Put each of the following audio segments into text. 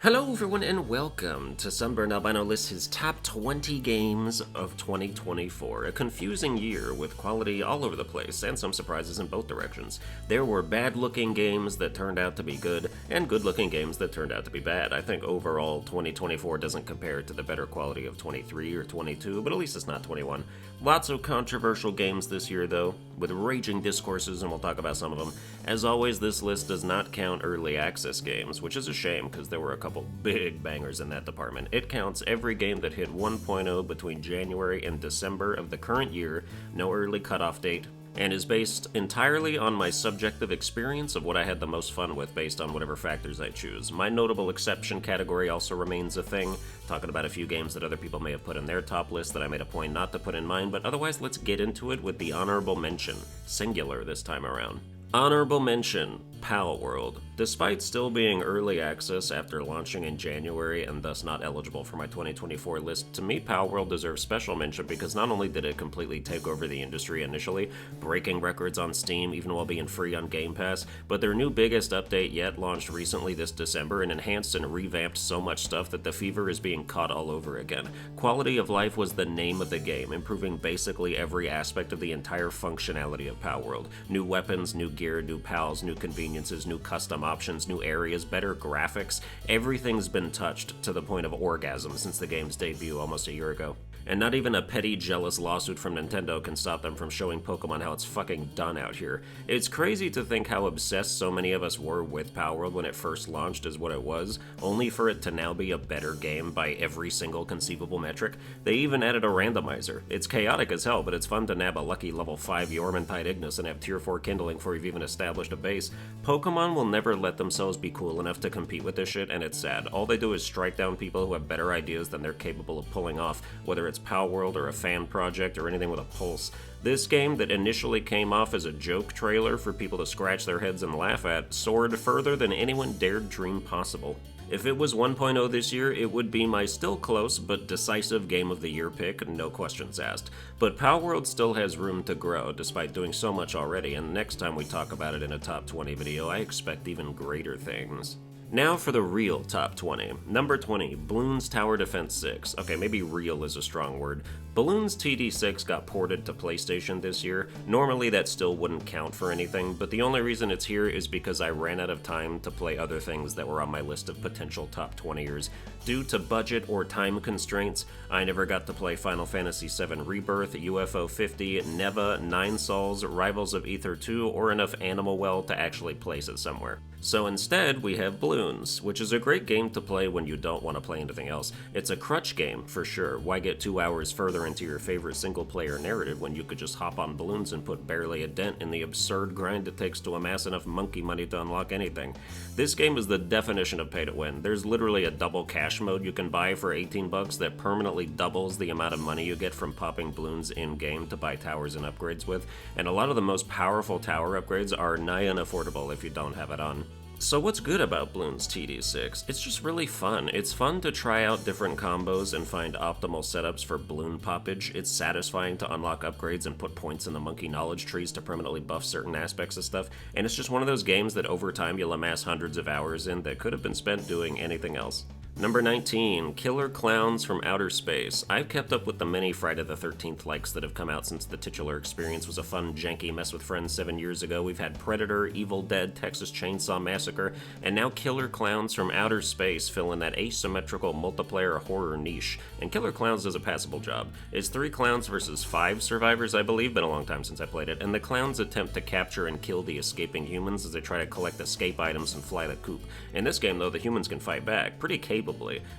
Hello everyone and welcome to Sunburned Albino lists his top 20 games of 2024. A confusing year with quality all over the place and some surprises in both directions. There were bad-looking games that turned out to be good and good-looking games that turned out to be bad. I think overall 2024 doesn't compare to the better quality of 23 or 22, but at least it's not 21. Lots of controversial games this year though, with raging discourses, and we'll talk about some of them. As always, this list does not count early access games, which is a shame because there were a couple big bangers in that department. It counts every game that hit 1.0 between January and December of the current year, no early cutoff date, and is based entirely on my subjective experience of what I had the most fun with based on whatever factors I choose. My notable exception category also remains a thing, talking about a few games that other people may have put in their top list that I made a point not to put in mine, but otherwise let's get into it with the honorable mention, singular this time around. Honorable mention, Palworld. Despite still being early access after launching in January and thus not eligible for my 2024 list, to me Palworld deserves special mention because not only did it completely take over the industry initially, breaking records on Steam even while being free on Game Pass, but their new biggest update yet launched recently this December and enhanced and revamped so much stuff that the fever is being caught all over again. Quality of life was the name of the game, improving basically every aspect of the entire functionality of Palworld. New weapons, new gear, new pals, new conveniences, new custom options, new areas, better graphics. Everything's been touched to the point of orgasm since the game's debut almost a year ago. And not even a petty, jealous lawsuit from Nintendo can stop them from showing Pokemon how it's fucking done out here. It's crazy to think how obsessed so many of us were with Palworld when it first launched as what it was, only for it to now be a better game by every single conceivable metric. They even added a randomizer. It's chaotic as hell, but it's fun to nab a lucky level 5 Yormantide Ignis and have tier 4 kindling before you've even established a base. Pokemon will never let themselves be cool enough to compete with this shit, and it's sad. All they do is strike down people who have better ideas than they're capable of pulling off, whether it's Palworld or a fan project or anything with a pulse. This game that initially came off as a joke trailer for people to scratch their heads and laugh at soared further than anyone dared dream possible. If it was 1.0 this year, it would be my still close but decisive Game of the Year pick, no questions asked. But Palworld still has room to grow, despite doing so much already, and next time we talk about it in a top 20 video, I expect even greater things. Now for the real top 20. Number 20, Bloons Tower Defense 6. Okay, maybe real is a strong word. Bloons TD6 got ported to PlayStation this year. Normally that still wouldn't count for anything, but the only reason it's here is because I ran out of time to play other things that were on my list of potential top 20ers. Due to budget or time constraints, I never got to play Final Fantasy VII Rebirth, UFO 50, Neva, Nine Sols, Rivals of Ether 2, or enough Animal Well to actually place it somewhere. So instead, we have Bloons, which is a great game to play when you don't want to play anything else. It's a crutch game, for sure. Why get 2 hours further into your favorite single-player narrative when you could just hop on Bloons and put barely a dent in the absurd grind it takes to amass enough monkey money to unlock anything? This game is the definition of pay-to-win. There's literally a double cash mode you can buy for $18 that permanently doubles the amount of money you get from popping Bloons in-game to buy towers and upgrades with, and a lot of the most powerful tower upgrades are nigh unaffordable if you don't have it on. So what's good about Bloons TD6? It's just really fun. It's fun to try out different combos and find optimal setups for balloon poppage. It's satisfying to unlock upgrades and put points in the monkey knowledge trees to permanently buff certain aspects of stuff, and it's just one of those games that over time you'll amass hundreds of hours in that could have been spent doing anything else. Number 19, Killer Clowns from Outer Space. I've kept up with the many Friday the 13th likes that have come out since the titular experience was a fun, janky mess with friends 7 years ago. We've had Predator, Evil Dead, Texas Chainsaw Massacre, and now Killer Clowns from Outer Space fill in that asymmetrical multiplayer horror niche, and Killer Clowns does a passable job. It's 3 clowns versus 5 survivors, I believe, been a long time since I played it, and the clowns attempt to capture and kill the escaping humans as they try to collect escape items and fly the coop. In this game, though, the humans can fight back, pretty capably,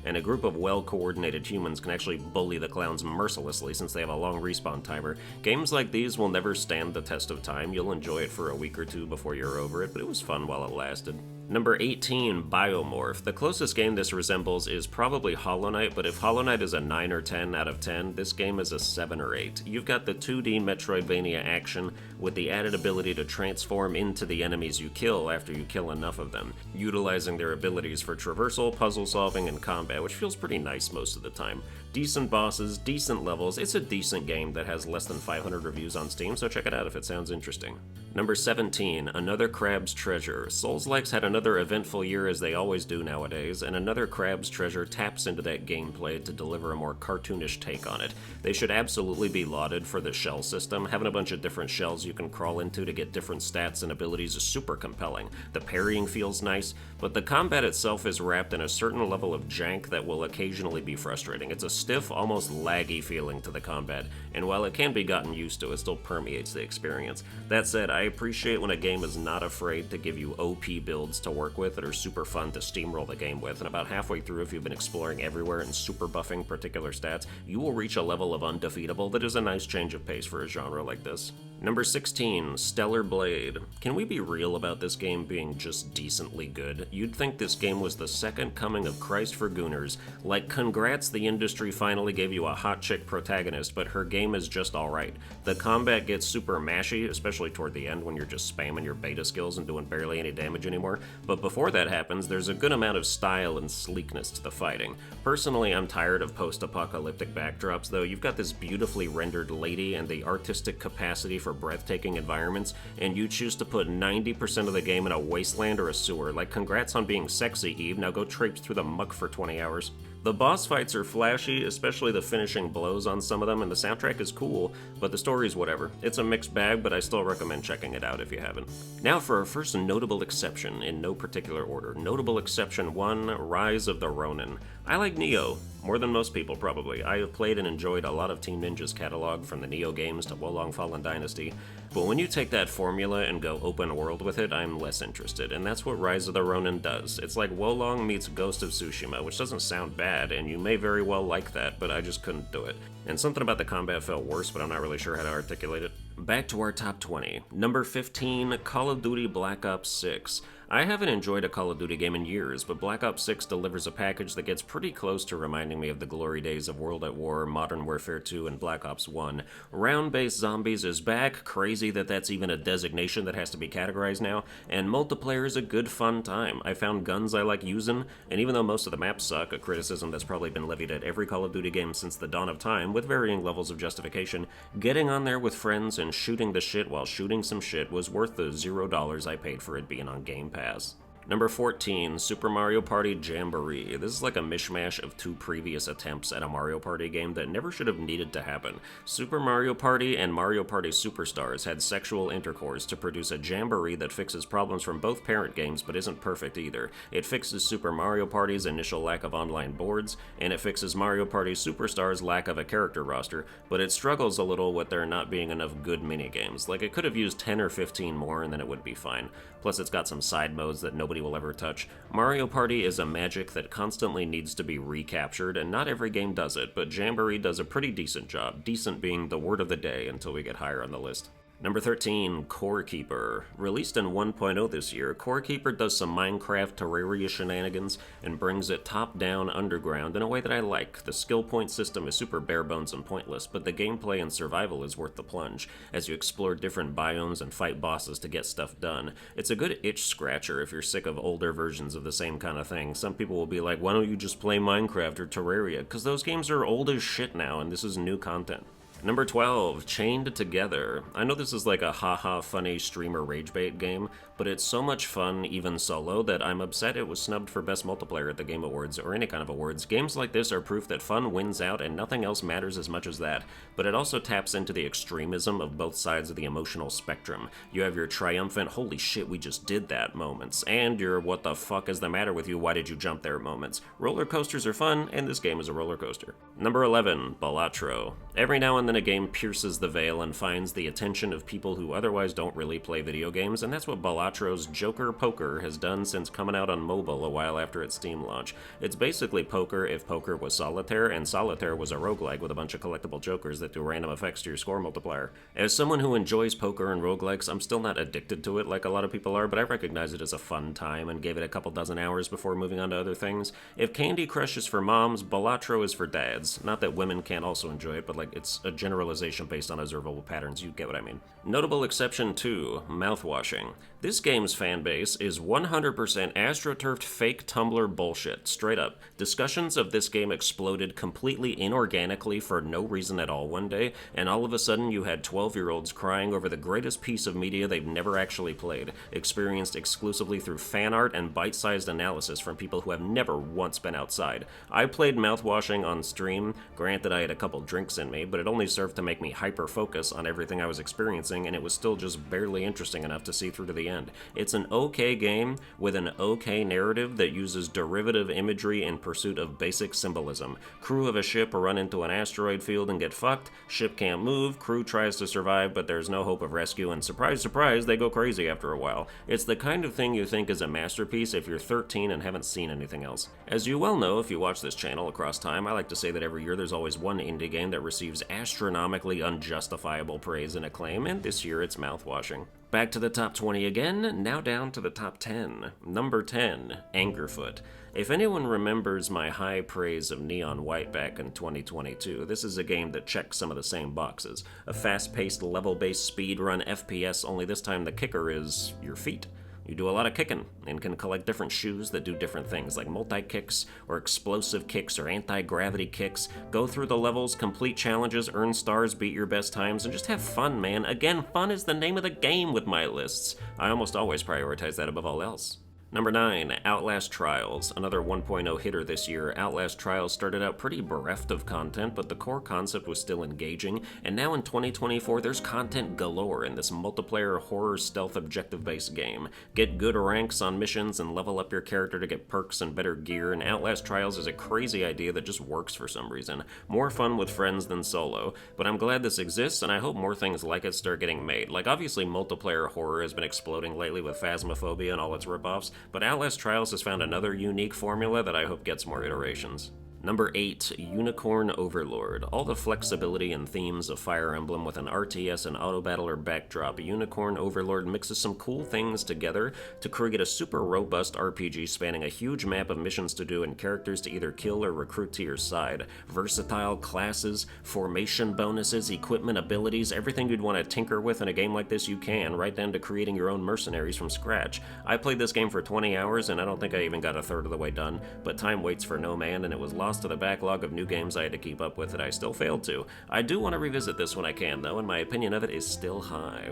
and a group of well-coordinated humans can actually bully the clowns mercilessly since they have a long respawn timer. Games like these will never stand the test of time. You'll enjoy it for a week or two before you're over it, but it was fun while it lasted. Number 18, Biomorph. The closest game this resembles is probably Hollow Knight, but if Hollow Knight is a 9 or 10 out of 10, this game is a 7 or 8. You've got the 2D Metroidvania action with the added ability to transform into the enemies you kill after you kill enough of them, utilizing their abilities for traversal, puzzle solving, and combat, which feels pretty nice most of the time. Decent bosses, decent levels. It's a decent game that has less than 500 reviews on Steam, so check it out if it sounds interesting. Number 17, Another Crab's Treasure. Souls-likes had another eventful year as they always do nowadays, and Another Crab's Treasure taps into that gameplay to deliver a more cartoonish take on it. They should absolutely be lauded for the shell system. Having a bunch of different shells you can crawl into to get different stats and abilities is super compelling. The parrying feels nice, but the combat itself is wrapped in a certain level of jank that will occasionally be frustrating. It's a stiff, almost laggy feeling to the combat, and while it can be gotten used to, it still permeates the experience. That said, I appreciate when a game is not afraid to give you OP builds to work with that are super fun to steamroll the game with, and about halfway through, if you've been exploring everywhere and super buffing particular stats, you will reach a level of undefeatable that is a nice change of pace for a genre like this. Number 16, Stellar Blade. Can we be real about this game being just decently good? You'd think this game was the second coming of Christ for Gooners. Like, congrats, the industry finally gave you a hot chick protagonist, but her game is just alright. The combat gets super mashy, especially toward the end when you're just spamming your beta skills and doing barely any damage anymore, but before that happens, there's a good amount of style and sleekness to the fighting. Personally, I'm tired of post-apocalyptic backdrops, though. You've got this beautifully rendered lady and the artistic capacity for breathtaking environments, and you choose to put 90% of the game in a wasteland or a sewer. Like, congrats on being sexy, Eve. Now go traipse through the muck for 20 hours. The boss fights are flashy, especially the finishing blows on some of them, and the soundtrack is cool, but the story's whatever. It's a mixed bag, but I still recommend checking it out if you haven't. Now for our first notable exception, in no particular order. Notable exception 1, Rise of the Ronin. I like Nioh, more than most people probably. I have played and enjoyed a lot of Team Ninja's catalog, from the Nioh games to Wolong Fallen Dynasty, but when you take that formula and go open world with it, I'm less interested, and that's what Rise of the Ronin does. It's like Wolong meets Ghost of Tsushima, which doesn't sound bad, and you may very well like that, but I just couldn't do it. And something about the combat felt worse, but I'm not really sure how to articulate it. Back to our top 20. Number 15, Call of Duty Black Ops 6. I haven't enjoyed a Call of Duty game in years, but Black Ops 6 delivers a package that gets pretty close to reminding me of the glory days of World at War, Modern Warfare 2, and Black Ops 1. Round-based zombies is back, crazy that that's even a designation that has to be categorized now, and multiplayer is a good fun time. I found guns I like using, and even though most of the maps suck, a criticism that's probably been levied at every Call of Duty game since the dawn of time, with varying levels of justification, getting on there with friends and shooting the shit while shooting some shit was worth the $0 I paid for it being on Game Pass. Number 14, Super Mario Party Jamboree. This is like a mishmash of two previous attempts at a Mario Party game that never should have needed to happen. Super Mario Party and Mario Party Superstars had sexual intercourse to produce a jamboree that fixes problems from both parent games but isn't perfect either. It fixes Super Mario Party's initial lack of online boards, and it fixes Mario Party Superstars' lack of a character roster, but it struggles a little with there not being enough good minigames. Like, it could have used 10 or 15 more and then it would be fine. Plus, it's got some side modes that nobody will ever touch. Mario Party is a magic that constantly needs to be recaptured, and not every game does it, but Jamboree does a pretty decent job, decent being the word of the day until we get higher on the list. Number 13, Core Keeper. Released in 1.0 this year, Core Keeper does some Minecraft Terraria shenanigans and brings it top-down underground in a way that I like. The skill point system is super bare bones and pointless, but the gameplay and survival is worth the plunge, as you explore different biomes and fight bosses to get stuff done. It's a good itch-scratcher if you're sick of older versions of the same kind of thing. Some people will be like, why don't you just play Minecraft or Terraria? Because those games are old as shit now, and this is new content. Number 12, Chained Together. I know this is like a haha funny streamer ragebait game, but it's so much fun, even solo, that I'm upset it was snubbed for Best Multiplayer at the Game Awards, or any kind of awards. Games like this are proof that fun wins out and nothing else matters as much as that, but it also taps into the extremism of both sides of the emotional spectrum. You have your triumphant, holy shit, we just did that moments, and your what the fuck is the matter with you, why did you jump there moments. Roller coasters are fun, and this game is a roller coaster. Number 11, Balatro. Every now and then a game pierces the veil and finds the attention of people who otherwise don't really play video games, and that's what Balatro's Joker Poker has done since coming out on mobile a while after its Steam launch. It's basically poker if poker was solitaire, and solitaire was a roguelike with a bunch of collectible jokers that do random effects to your score multiplier. As someone who enjoys poker and roguelikes, I'm still not addicted to it like a lot of people are, but I recognize it as a fun time and gave it a couple dozen hours before moving on to other things. If Candy Crush is for moms, Balatro is for dads. Not that women can't also enjoy it, but like it's a generalization based on observable patterns, you get what I mean. Notable exception 2, mouthwashing. This This game's fanbase is 100% astroturfed fake Tumblr bullshit, straight up. Discussions of this game exploded completely inorganically for no reason at all one day, and all of a sudden you had 12-year-olds crying over the greatest piece of media they've never actually played, experienced exclusively through fan art and bite-sized analysis from people who have never once been outside. I played mouthwashing on stream, granted I had a couple drinks in me, but it only served to make me hyper-focus on everything I was experiencing, and it was still just barely interesting enough to see through to the end. It's an okay game with an okay narrative that uses derivative imagery in pursuit of basic symbolism. Crew of a ship run into an asteroid field and get fucked, ship can't move, crew tries to survive but there's no hope of rescue, and surprise surprise, they go crazy after a while. It's the kind of thing you think is a masterpiece if you're 13 and haven't seen anything else. As you well know if you watch this channel across time, I like to say that every year there's always one indie game that receives astronomically unjustifiable praise and acclaim, and this year it's mouthwashing. Back to the top 20 again, now down to the top 10. Number 10, Angerfoot. If anyone remembers my high praise of Neon White back in 2022, this is a game that checks some of the same boxes. A fast-paced, level-based speedrun FPS, only this time the kicker is your feet. You do a lot of kicking, and can collect different shoes that do different things, like multi-kicks, or explosive kicks, or anti-gravity kicks. Go through the levels, complete challenges, earn stars, beat your best times, and just have fun, man. Again, fun is the name of the game with my lists. I almost always prioritize that above all else. Number 9, Outlast Trials. Another 1.0 hitter this year. Outlast Trials started out pretty bereft of content, but the core concept was still engaging, and now in 2024 there's content galore in this multiplayer horror stealth objective-based game. Get good ranks on missions and level up your character to get perks and better gear, and Outlast Trials is a crazy idea that just works for some reason. More fun with friends than solo, but I'm glad this exists, and I hope more things like it start getting made. Like, obviously multiplayer horror has been exploding lately with Phasmophobia and all its ripoffs, but Outlast Trials has found another unique formula that I hope gets more iterations. Number 8, Unicorn Overlord. All the flexibility and themes of Fire Emblem with an RTS and auto-battler backdrop, Unicorn Overlord mixes some cool things together to create a super robust RPG spanning a huge map of missions to do and characters to either kill or recruit to your side. Versatile classes, formation bonuses, equipment abilities, everything you'd want to tinker with in a game like this you can, right down to creating your own mercenaries from scratch. I played this game for 20 hours and I don't think I even got a third of the way done, but time waits for no man and it was lost to the backlog of new games I had to keep up with that I still failed to. I do want to revisit this when I can, though, and my opinion of it is still high.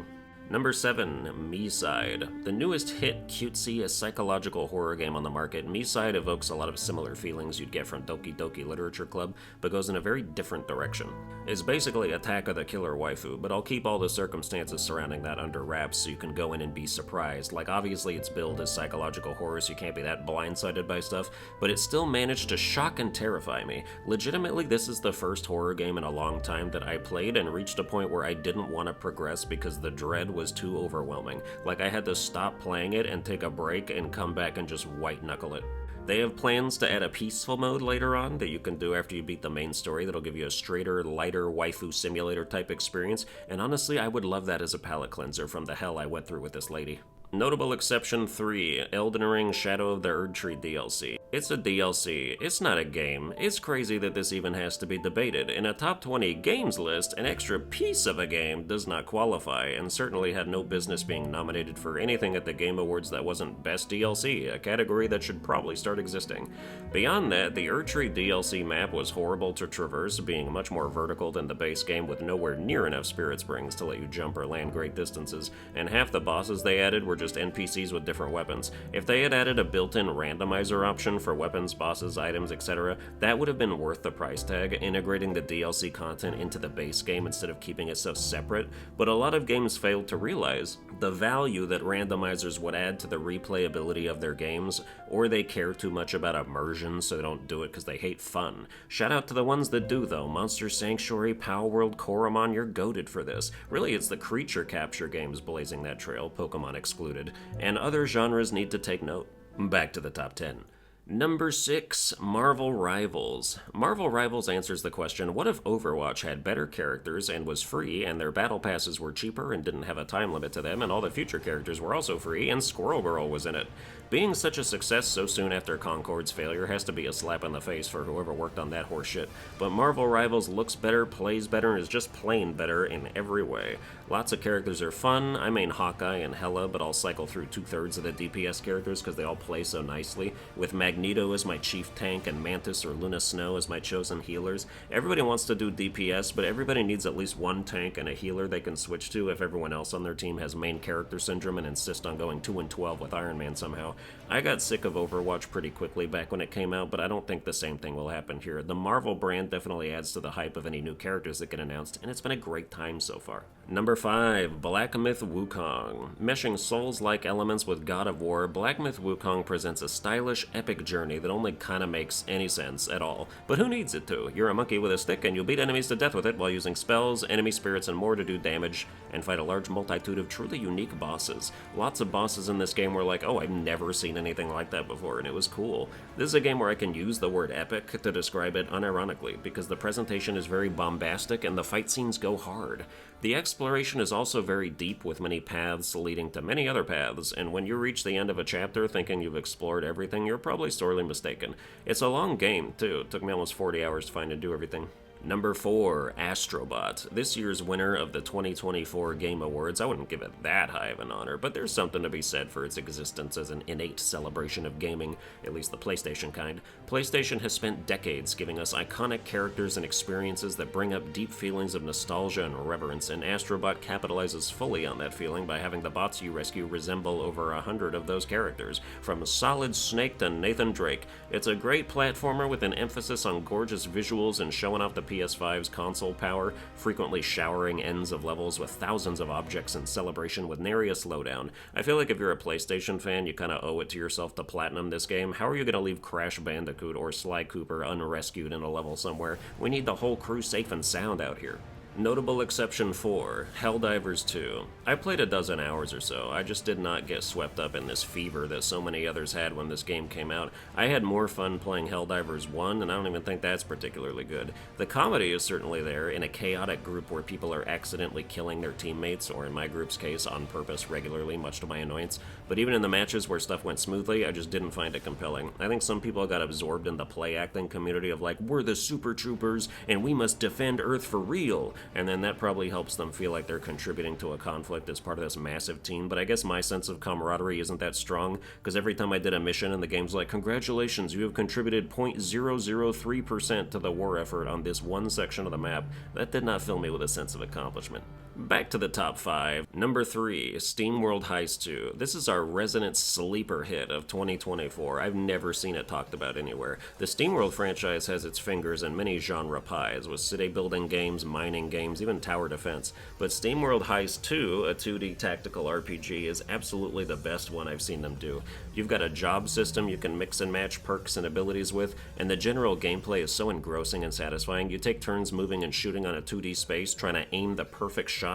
Number 7, Me-Side. The newest hit, cutesy, psychological horror game on the market, Me-Side evokes a lot of similar feelings you'd get from Doki Doki Literature Club, but goes in a very different direction. It's basically Attack of the Killer Waifu, but I'll keep all the circumstances surrounding that under wraps so you can go in and be surprised. Like, obviously it's billed as psychological horror, so you can't be that blindsided by stuff, but it still managed to shock and terrify me. Legitimately, this is the first horror game in a long time that I played and reached a point where I didn't want to progress because the dread was too overwhelming. Like, I had to stop playing it and take a break and come back and just white knuckle it. They have plans to add a peaceful mode later on that you can do after you beat the main story that'll give you a straighter, lighter waifu simulator type experience, and honestly I would love that as a palate cleanser from the hell I went through with this lady. Notable exception 3, Elden Ring Shadow of the Erdtree DLC. It's a DLC, it's not a game. It's crazy that this even has to be debated. In a top 20 games list, an extra piece of a game does not qualify, and certainly had no business being nominated for anything at the Game Awards that wasn't Best DLC, a category that should probably start existing. Beyond that, the Erdtree DLC map was horrible to traverse, being much more vertical than the base game with nowhere near enough spirit springs to let you jump or land great distances, and half the bosses they added were just NPCs with different weapons. If they had added a built-in randomizer option for weapons, bosses, items, etc., that would have been worth the price tag, integrating the DLC content into the base game instead of keeping it so separate, but a lot of games failed to realize the value that randomizers would add to the replayability of their games, or they care too much about immersion so they don't do it because they hate fun. Shout out to the ones that do though. Monster Sanctuary, Palworld, Koromon, you're goated for this. Really, it's the creature capture games blazing that trail, Pokemon excluded, and other genres need to take note. Back to the top 10. Number 6, Marvel Rivals. Marvel Rivals answers the question, what if Overwatch had better characters and was free, and their battle passes were cheaper and didn't have a time limit to them, and all the future characters were also free, and Squirrel Girl was in it? Being such a success so soon after Concord's failure has to be a slap in the face for whoever worked on that horse shit, but Marvel Rivals looks better, plays better, and is just plain better in every way. Lots of characters are fun. I main Hawkeye and Hela, but I'll cycle through 2/3 of the DPS characters because they all play so nicely, with Magneto as my chief tank and Mantis or Luna Snow as my chosen healers. Everybody wants to do DPS, but everybody needs at least one tank and a healer they can switch to if everyone else on their team has main character syndrome and insist on going 2-12 with Iron Man somehow. I got sick of Overwatch pretty quickly back when it came out, but I don't think the same thing will happen here. The Marvel brand definitely adds to the hype of any new characters that get announced, and it's been a great time so far. Number 5, Black Myth Wukong. Meshing Souls-like elements with God of War, Black Myth Wukong presents a stylish, epic journey that only kinda makes any sense at all. But who needs it to? You're a monkey with a stick, and you'll beat enemies to death with it while using spells, enemy spirits, and more to do damage, and fight a large multitude of truly unique bosses. Lots of bosses in this game were like, oh, I've never seen anything like that before, and it was cool. This is a game where I can use the word epic to describe it unironically, because the presentation is very bombastic and the fight scenes go hard. The exploration is also very deep, with many paths leading to many other paths, and when you reach the end of a chapter thinking you've explored everything, you're probably sorely mistaken. It's a long game, too. It took me almost 40 hours to find and do everything. Number 4, Astrobot. This year's winner of the 2024 Game Awards. I wouldn't give it that high of an honor, but there's something to be said for its existence as an innate celebration of gaming, at least the PlayStation kind. PlayStation has spent decades giving us iconic characters and experiences that bring up deep feelings of nostalgia and reverence, and Astrobot capitalizes fully on that feeling by having the bots you rescue resemble over 100 of those characters, from Solid Snake to Nathan Drake. It's a great platformer with an emphasis on gorgeous visuals and showing off the PS5's console power, frequently showering ends of levels with thousands of objects in celebration with nary a slowdown. I feel like if you're a PlayStation fan, you kinda owe it to yourself to platinum this game. How are you gonna leave Crash Bandicoot or Sly Cooper unrescued in a level somewhere? We need the whole crew safe and sound out here. Notable exception 4, Helldivers 2. I played a dozen hours or so. I just did not get swept up in this fever that so many others had when this game came out. I had more fun playing Helldivers 1, and I don't even think that's particularly good. The comedy is certainly there in a chaotic group where people are accidentally killing their teammates, or in my group's case, on purpose regularly, much to my annoyance. But even in the matches where stuff went smoothly, I just didn't find it compelling. I think some people got absorbed in the play acting community of like, we're the super troopers, and we must defend Earth for real. And then that probably helps them feel like they're contributing to a conflict as part of this massive team, but I guess my sense of camaraderie isn't that strong, because every time I did a mission and the game's like, congratulations, you have contributed 0.003% to the war effort on this one section of the map, that did not fill me with a sense of accomplishment. Back to the top 5. Number 3, SteamWorld Heist 2. This is our resident sleeper hit of 2024. I've never seen it talked about anywhere. The SteamWorld franchise has its fingers in many genre pies, with city-building games, mining games, even tower defense. But SteamWorld Heist 2, a 2D tactical RPG, is absolutely the best one I've seen them do. You've got a job system you can mix and match perks and abilities with, and the general gameplay is so engrossing and satisfying. You take turns moving and shooting on a 2D space, trying to aim the perfect shot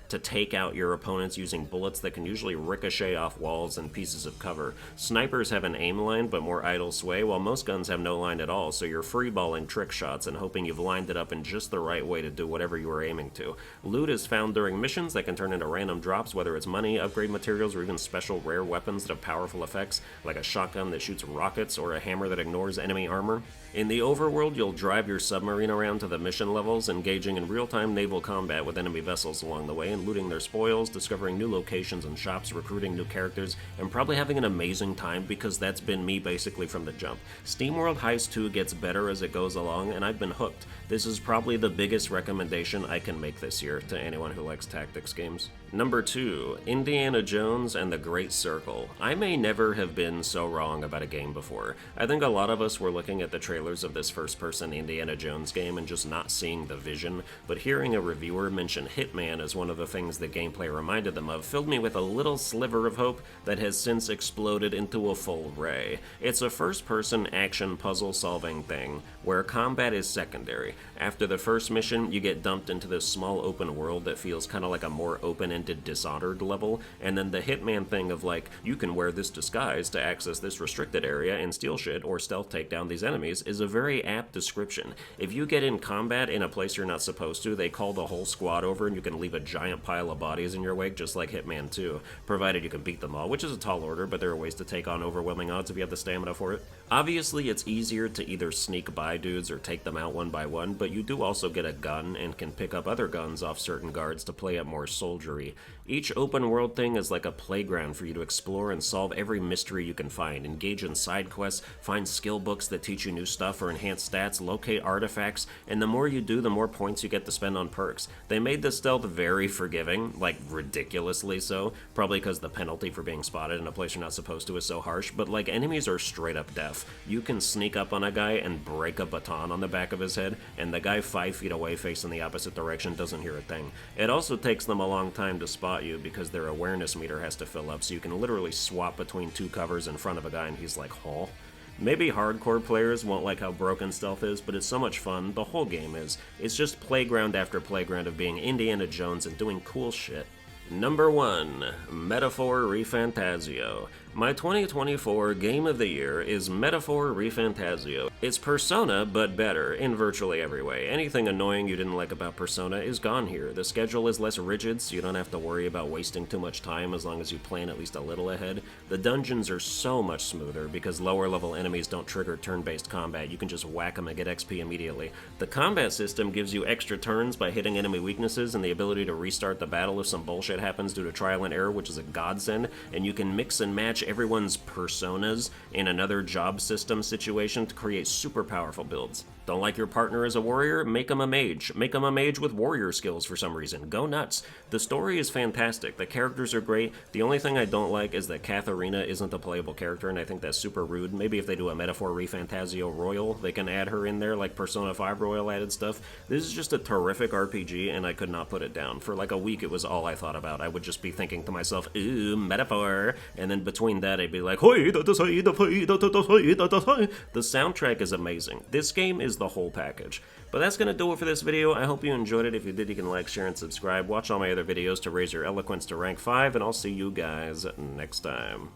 to take out your opponents using bullets that can usually ricochet off walls and pieces of cover. Snipers have an aim line but more idle sway, while most guns have no line at all, so you're freeballing trick shots and hoping you've lined it up in just the right way to do whatever you are aiming to. Loot is found during missions that can turn into random drops, whether it's money, upgrade materials, or even special rare weapons that have powerful effects, like a shotgun that shoots rockets or a hammer that ignores enemy armor. In the overworld, you'll drive your submarine around to the mission levels, engaging in real-time naval combat with enemy vessels along the way and looting their spoils, discovering new locations and shops, recruiting new characters, and probably having an amazing time, because that's been me basically from the jump. SteamWorld Heist 2 gets better as it goes along, and I've been hooked. This is probably the biggest recommendation I can make this year to anyone who likes tactics games. Number 2, Indiana Jones and the Great Circle. I may never have been so wrong about a game before. I think a lot of us were looking at the trailers of this first-person Indiana Jones game and just not seeing the vision, but hearing a reviewer mention Hitman as one of the things the gameplay reminded them of filled me with a little sliver of hope that has since exploded into a full ray. It's a first-person action puzzle-solving thing, where combat is secondary. After the first mission, you get dumped into this small open world that feels kind of like a more open-ended invented Dishonored level, and then the Hitman thing of like, you can wear this disguise to access this restricted area and steal shit or stealth take down these enemies is a very apt description. If you get in combat in a place you're not supposed to, they call the whole squad over and you can leave a giant pile of bodies in your wake, just like Hitman 2, provided you can beat them all, which is a tall order, but there are ways to take on overwhelming odds if you have the stamina for it. Obviously, it's easier to either sneak by dudes or take them out one by one, but you do also get a gun and can pick up other guns off certain guards to play it more soldiery. Each open world thing is like a playground for you to explore and solve every mystery you can find, engage in side quests, find skill books that teach you new stuff or enhance stats, locate artifacts, and the more you do, the more points you get to spend on perks. They made the stealth very forgiving, like ridiculously so, probably because the penalty for being spotted in a place you're not supposed to is so harsh, but like enemies are straight up deaf. You can sneak up on a guy and break a baton on the back of his head, and the guy 5 feet away facing the opposite direction doesn't hear a thing. It also takes them a long time to spot you because their awareness meter has to fill up, so you can literally swap between two covers in front of a guy and he's like, huh? Maybe hardcore players won't like how broken stealth is, but it's so much fun, the whole game is. It's just playground after playground of being Indiana Jones and doing cool shit. Number 1. Metaphor ReFantazio. My 2024 Game of the Year is Metaphor ReFantazio. It's Persona, but better, in virtually every way. Anything annoying you didn't like about Persona is gone here. The schedule is less rigid, so you don't have to worry about wasting too much time as long as you plan at least a little ahead. The dungeons are so much smoother because lower level enemies don't trigger turn-based combat. You can just whack them and get XP immediately. The combat system gives you extra turns by hitting enemy weaknesses and the ability to restart the battle if some bullshit happens due to trial and error, which is a godsend, and you can mix and match everyone's personas in another job system situation to create super powerful builds. Don't like your partner as a warrior? Make him a mage. Make him a mage with warrior skills for some reason. Go nuts. The story is fantastic. The characters are great. The only thing I don't like is that Katharina isn't a playable character, and I think that's super rude. Maybe if they do a Metaphor ReFantazio Royal, they can add her in there like Persona 5 Royal added stuff. This is just a terrific RPG, and I could not put it down. For like a week, it was all I thought about. I would just be thinking to myself, ooh, Metaphor, and then between that, I'd be like, the soundtrack is amazing. This game is the whole package. But that's going to do it for this video. I hope you enjoyed it. If you did, you can like, share, and subscribe. Watch all my other videos to raise your eloquence to rank 5, and I'll see you guys next time.